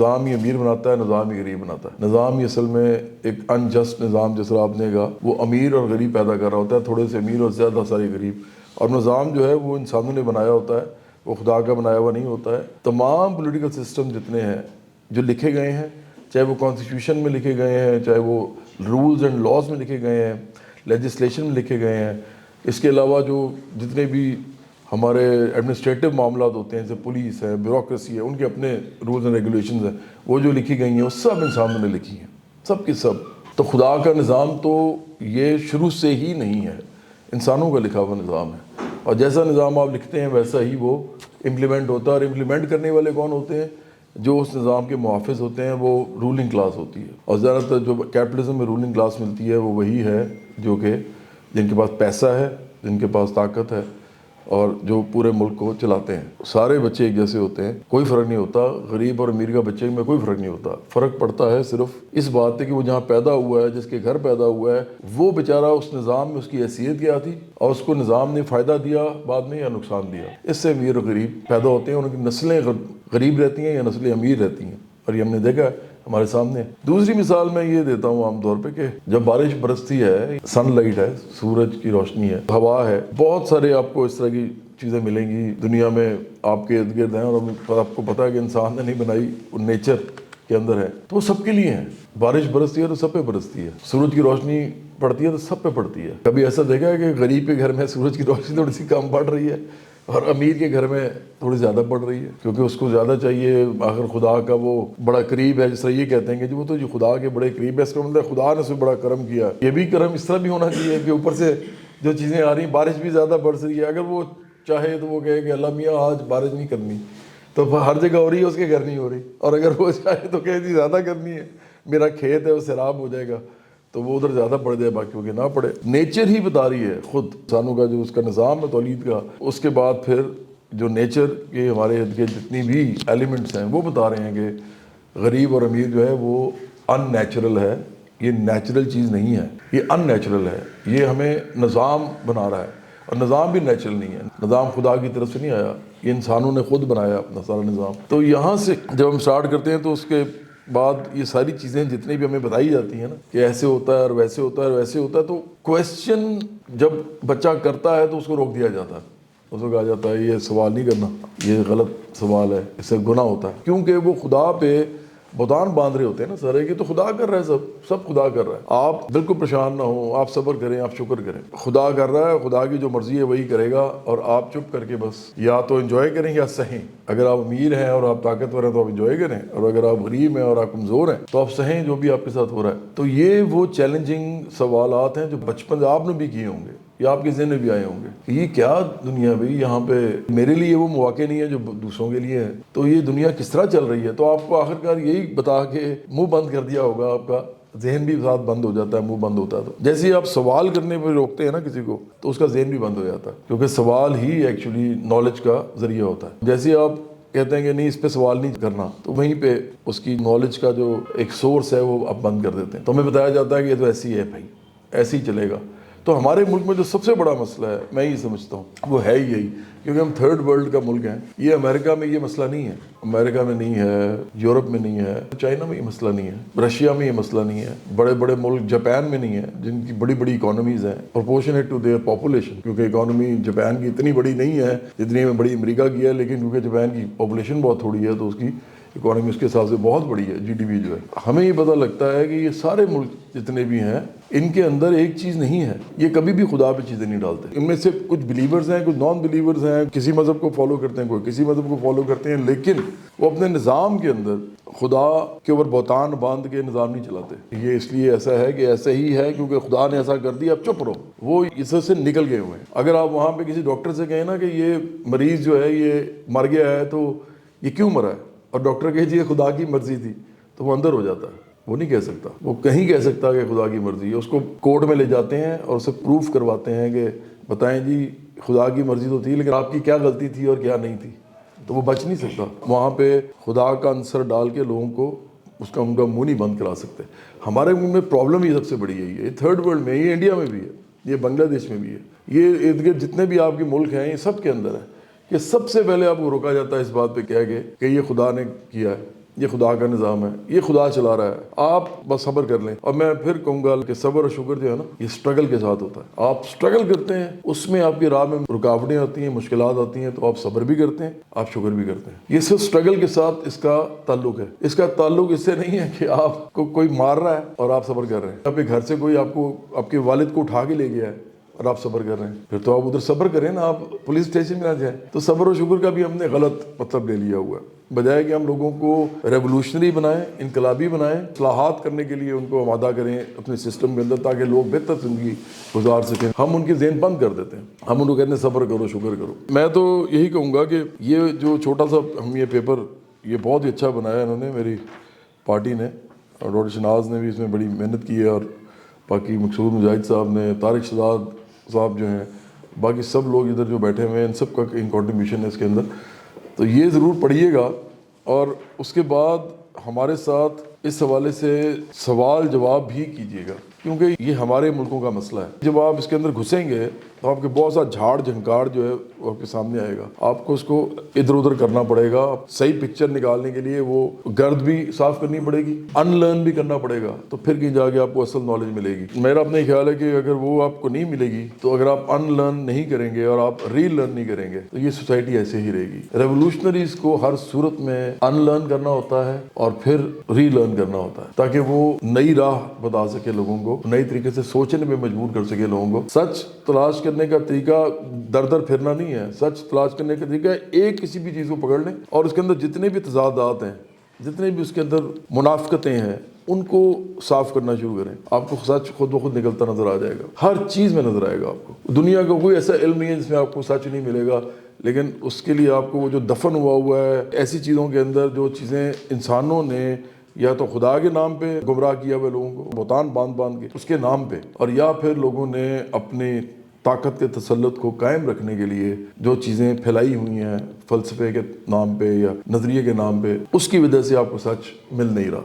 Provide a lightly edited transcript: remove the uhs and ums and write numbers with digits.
نظام ہی امیر بناتا ہے، نظام ہی غریب بناتا ہے۔ نظام ہی اصل میں ایک انجسٹ نظام، جس طرح آپ نے کہا، وہ امیر اور غریب پیدا کر رہا ہوتا ہے، تھوڑے سے امیر اور زیادہ سارے غریب۔ اور نظام جو ہے وہ انسانوں نے بنایا ہوتا ہے، وہ خدا کا بنایا ہوا نہیں ہوتا ہے۔ تمام پولیٹیکل سسٹم جتنے ہیں جو لکھے گئے ہیں، چاہے وہ کانسٹیٹیوشن میں لکھے گئے ہیں، چاہے وہ رولز اینڈ لاز میں لکھے گئے ہیں، لیجسلیشن میں لکھے گئے ہیں، اس کے علاوہ جو جتنے بھی ہمارے ایڈمنسٹریٹو معاملات ہوتے ہیں، جیسے پولیس ہے، بیوروکریسی ہے، ان کے اپنے رولز اینڈ ریگولیشنز ہیں، وہ جو لکھی گئی ہیں وہ سب انسانوں نے لکھی ہیں، سب کی سب۔ تو خدا کا نظام تو یہ شروع سے ہی نہیں ہے، انسانوں کا لکھا ہوا نظام ہے، اور جیسا نظام آپ لکھتے ہیں ویسا ہی وہ امپلیمنٹ ہوتا ہے۔ اور امپلیمنٹ کرنے والے کون ہوتے ہیں؟ جو اس نظام کے محافظ ہوتے ہیں، وہ رولنگ کلاس ہوتی ہے۔ اور زیادہ تر جو کیپٹلزم میں رولنگ کلاس ملتی ہے وہ وہی ہے جو کہ جن کے پاس پیسہ ہے، جن کے پاس طاقت ہے، اور جو پورے ملک کو چلاتے ہیں۔ سارے بچے ایک جیسے ہوتے ہیں، کوئی فرق نہیں ہوتا، غریب اور امیر کا بچے میں کوئی فرق نہیں ہوتا۔ فرق پڑتا ہے صرف اس بات پہ کہ وہ جہاں پیدا ہوا ہے، جس کے گھر پیدا ہوا ہے، وہ بیچارہ اس نظام میں اس کی حیثیت کیا تھی، اور اس کو نظام نے فائدہ دیا بعد میں یا نقصان دیا۔ اس سے امیر اور غریب پیدا ہوتے ہیں، ان کی نسلیں غریب رہتی ہیں یا نسلیں امیر رہتی ہیں، اور یہ ہم نے دیکھا ہے ہمارے سامنے۔ دوسری مثال میں یہ دیتا ہوں عام طور پہ کہ جب بارش برستی ہے، سن لائٹ ہے، سورج کی روشنی ہے، ہوا ہے، بہت سارے آپ کو اس طرح کی چیزیں ملیں گی دنیا میں آپ کے ارد گرد ہیں، اور آپ کو پتا ہے کہ انسان نے نہیں بنائی، وہ نیچر کے اندر ہے، تو وہ سب کے لیے ہیں۔ بارش برستی ہے تو سب پہ برستی ہے، سورج کی روشنی پڑتی ہے تو سب پہ پڑتی ہے۔ کبھی ایسا دیکھا ہے کہ غریب کے گھر میں سورج کی روشنی تھوڑی سی کم پڑ رہی ہے اور امیر کے گھر میں تھوڑی زیادہ پڑ رہی ہے؟ کیونکہ اس کو زیادہ چاہیے، آخر خدا کا وہ بڑا قریب ہے، جس طرح یہ کہتے ہیں کہ وہ تو جو خدا کے بڑے قریب ہے، اس کا مطلب خدا نے اس میں بڑا کرم کیا۔ یہ بھی کرم اس طرح بھی ہونا چاہیے کہ اوپر سے جو چیزیں آ رہی ہیں، بارش بھی زیادہ برس رہی ہے، اگر وہ چاہے تو وہ کہے کہ اللہ میاں آج بارش نہیں کرنی، تو ہر جگہ ہو رہی ہے، اس کے گھر نہیں ہو رہی، اور اگر وہ چاہے تو کہے جی زیادہ کرنی ہے، میرا کھیت ہے وہ سیراب ہو جائے گا، تو وہ ادھر زیادہ پڑ جائے، باقیوں کے نہ پڑے۔ نیچر ہی بتا رہی ہے خود انسانوں کا جو اس کا نظام ہے تولید کا، اس کے بعد پھر جو نیچر کے ہمارے ارد گرد جتنی بھی ایلیمنٹس ہیں وہ بتا رہے ہیں کہ غریب اور امیر جو ہے وہ ان نیچرل ہے، یہ نیچرل چیز نہیں ہے، یہ ان نیچرل ہے، یہ ہمیں نظام بنا رہا ہے، اور نظام بھی نیچرل نہیں ہے، نظام خدا کی طرف سے نہیں آیا، یہ انسانوں نے خود بنایا اپنا سارا نظام۔ تو یہاں سے جب ہم سٹارٹ کرتے ہیں تو اس کے بعد یہ ساری چیزیں جتنی بھی ہمیں بتائی جاتی ہیں نا کہ ایسے ہوتا ہے اور ویسے ہوتا ہے اور ویسے ہوتا ہے، تو کویسچن جب بچہ کرتا ہے تو اس کو روک دیا جاتا ہے، اس کو کہا جاتا ہے یہ سوال نہیں کرنا، یہ غلط سوال ہے، اس سے گناہ ہوتا ہے، کیونکہ وہ خدا پہ بہتان باندھ رہے ہوتے ہیں نا سارے کہ تو خدا کر رہا ہے، سب خدا کر رہا ہے، آپ بالکل پریشان نہ ہوں، آپ صبر کریں، آپ شکر کریں، خدا کر رہا ہے، خدا کی جو مرضی ہے وہی کرے گا، اور آپ چپ کر کے بس یا تو انجوائے کریں یا سہیں۔ اگر آپ امیر ہیں اور آپ طاقتور ہیں تو آپ انجوائے کریں، اور اگر آپ غریب ہیں اور آپ کمزور ہیں تو آپ سہیں جو بھی آپ کے ساتھ ہو رہا ہے۔ تو یہ وہ چیلنجنگ سوالات ہیں جو بچپن سے آپ نے بھی کیے ہوں گے یا آپ کے ذہن میں بھی آئے ہوں گے کہ یہ کیا دنیا بھئی، یہاں پہ میرے لیے وہ مواقع نہیں ہے جو دوسروں کے لیے ہے، تو یہ دنیا کس طرح چل رہی ہے؟ تو آپ کو آخرکار یہی بتا کے منہ بند کر دیا ہوگا، آپ کا ذہن بھی ساتھ بند ہو جاتا ہے، منہ بند ہوتا ہے۔ تو جیسے ہی آپ سوال کرنے پہ روکتے ہیں نا کسی کو، تو اس کا ذہن بھی بند ہو جاتا ہے، کیونکہ سوال ہی ایکچولی نالج کا ذریعہ ہوتا ہے۔ جیسے ہی آپ کہتے ہیں کہ نہیں اس پہ سوال نہیں کرنا، تو وہیں پہ اس کی نالج کا جو ایک سورس ہے وہ آپ بند کر دیتے ہیں۔ تو ہمیں بتایا جاتا ہے کہ یہ تو ایسی ہے بھائی، ایسے ہی چلے گا۔ تو ہمارے ملک میں جو سب سے بڑا مسئلہ ہے، میں یہ سمجھتا ہوں، وہ ہے یہی، کیونکہ ہم تھرڈ ورلڈ کا ملک ہیں۔ یہ امریکہ میں یہ مسئلہ نہیں ہے، امریکہ میں نہیں ہے، یورپ میں نہیں ہے، چائنا میں یہ مسئلہ نہیں ہے، رشیا میں یہ مسئلہ نہیں ہے، بڑے بڑے ملک جاپان میں نہیں ہے جن کی بڑی بڑی اکانومیز ہیں پروپورشنیٹ ٹو دیئر پاپولیشن، کیونکہ اکانومی جاپان کی اتنی بڑی نہیں ہے جتنی میں بڑی امریکہ کی ہے، لیکن کیونکہ جاپان کی پاپولیشن بہت تھوڑی ہے تو اس کی اکانومی اس کے حساب سے بہت بڑی ہے، جی ڈی پی جو ہے۔ ہمیں یہ پتہ لگتا ہے کہ یہ سارے ملک جتنے بھی ہیں ان کے اندر ایک چیز نہیں ہے، یہ کبھی بھی خدا پہ چیزیں نہیں ڈالتے۔ ان میں سے کچھ بلیورز ہیں، کچھ نان بلیورز ہیں، کسی مذہب کو فالو کرتے ہیں، کوئی کسی مذہب کو فالو کرتے ہیں، لیکن وہ اپنے نظام کے اندر خدا کے اوپر بہتان باندھ کے نظام نہیں چلاتے۔ یہ اس لیے ایسا ہے کہ ایسا ہی ہے کیونکہ خدا نے ایسا کر دیا، اب چپ رہو، وہ اس سے نکل گئے ہوئے ہیں۔ اگر آپ وہاں پہ کسی ڈاکٹر سے کہیں نا کہ یہ مریض جو ہے یہ مر گیا ہے تو یہ کیوں مرا ہے، اور ڈاکٹر کہے جی یہ خدا کی مرضی تھی، تو وہ اندر ہو جاتا ہے، وہ نہیں کہہ سکتا، وہ کہیں کہہ سکتا کہ خدا کی مرضی ہے۔ اس کو کورٹ میں لے جاتے ہیں اور اسے پروف کرواتے ہیں کہ بتائیں جی خدا کی مرضی تو تھی لیکن آپ کی کیا غلطی تھی اور کیا نہیں تھی، تو وہ بچ نہیں سکتا۔ وہاں پہ خدا کا عنصر ڈال کے لوگوں کو ان کا منہ نہیں بند کرا سکتے۔ ہمارے منہ میں پرابلم یہ سب سے بڑی یہی ہے، یہ تھرڈ ورلڈ میں، یہ انڈیا میں بھی ہے، یہ بنگلہ دیش میں بھی ہے، یہ ارد گرد جتنے بھی آپ کے ملک ہیں یہ سب کے اندر ہے کہ سب سے پہلے آپ کو روکا جاتا ہے اس بات پہ کہہ کے کہ یہ خدا نے کیا ہے، یہ خدا کا نظام ہے، یہ خدا چلا رہا ہے، آپ بس صبر کر لیں۔ اور میں پھر کہوں گا کہ صبر اور شکر جو ہے نا، یہ سٹرگل کے ساتھ ہوتا ہے۔ آپ سٹرگل کرتے ہیں، اس میں آپ کی راہ میں رکاوٹیں آتی ہیں، مشکلات آتی ہیں، تو آپ صبر بھی کرتے ہیں، آپ شکر بھی کرتے ہیں۔ یہ صرف سٹرگل کے ساتھ اس کا تعلق ہے۔ اس کا تعلق اس سے نہیں ہے کہ آپ کو کوئی مار رہا ہے اور آپ صبر کر رہے ہیں، آپ کے گھر سے کوئی آپ کے والد کو اٹھا کے لے گیا ہے اور آپ صبر کر رہے ہیں، پھر تو آپ ادھر صبر کریں نا، آپ پولیس اسٹیشن میں نہ جائیں۔ تو صبر و شکر کا بھی ہم نے غلط مطلب لے لیا ہوا ہے، بجائے کہ ہم لوگوں کو ریولوشنری بنائیں، انقلابی بنائیں، اصلاحات کرنے کے لیے ان کو آمادہ کریں اپنے سسٹم کے اندر، تاکہ لوگ بہتر زندگی گزار سکیں، ہم ان کی ذہن بند کر دیتے ہیں، ہم ان کو کہتے ہیں صبر کرو شکر کرو۔ میں تو یہی کہوں گا کہ یہ جو چھوٹا سا ہم یہ پیپر، یہ بہت ہی اچھا بنایا انہوں نے، میری پارٹی نے، اور ڈاکٹر شناز نے بھی اس میں بڑی محنت کی ہے، اور باقی مقصود مجاہد صاحب نے، طارق شہزاد صاحب جو ہیں، باقی سب لوگ ادھر جو بیٹھے ہوئے ہیں، ان سب کا کنٹریبیوشن ہے اس کے اندر۔ تو یہ ضرور پڑھیے گا، اور اس کے بعد ہمارے ساتھ اس حوالے سے سوال جواب بھی کیجیے گا، کیونکہ یہ ہمارے ملکوں کا مسئلہ ہے۔ جب آپ اس کے اندر گھسیں گے تو آپ کے بہت سا جھاڑ جھنکار جو ہے وہ آپ کے سامنے آئے گا، آپ کو اس کو ادھر ادھر کرنا پڑے گا، صحیح پکچر نکالنے کے لیے وہ گرد بھی صاف کرنی پڑے گی، ان لرن بھی کرنا پڑے گا، تو پھر کہیں جا کے آپ کو اصل نالج ملے گی۔ میرا اپنا ہی خیال ہے کہ اگر وہ آپ کو نہیں ملے گی، تو اگر آپ ان لرن نہیں کریں گے اور آپ ری لرن نہیں کریں گے، تو یہ سوسائٹی ایسے ہی رہے گی۔ ریولوشنریز کو ہر صورت میں ان لرن کرنا ہوتا ہے اور پھر ری لرن کرنا ہوتا ہے، تاکہ وہ نئی راہ بتا سکے لوگوں کو، نئی طریقے سے سوچنے میں مجبور کر سکے لوگوں کو۔ سچ تلاش کرنے کا طریقہ در در پھرنا نہیں ہے، سچ تلاش کرنے کا طریقہ ایک کسی بھی چیز کو پکڑ لیں، اور اس کے اندر جتنے بھی تضادات ہیں، جتنے بھی اس کے اندر منافقتیں ہیں، ان کو صاف کرنا شروع کریں، آپ کو سچ خود بخود نکلتا نظر آ جائے گا، ہر چیز میں نظر آئے گا آپ کو۔ دنیا کا کوئی ایسا علم نہیں ہے جس میں آپ کو سچ نہیں ملے گا، لیکن اس کے لیے آپ کو وہ جو دفن ہوا ہے ایسی چیزوں کے اندر، جو چیزیں انسانوں نے یا تو خدا کے نام پہ گمراہ کیا ہوئے لوگوں کو، بہتان باندھ کے اس کے نام پہ، اور یا پھر لوگوں نے اپنی طاقت کے تسلط کو قائم رکھنے کے لیے جو چیزیں پھیلائی ہوئی ہیں فلسفے کے نام پہ یا نظریے کے نام پہ، اس کی وجہ سے آپ کو سچ مل نہیں رہا۔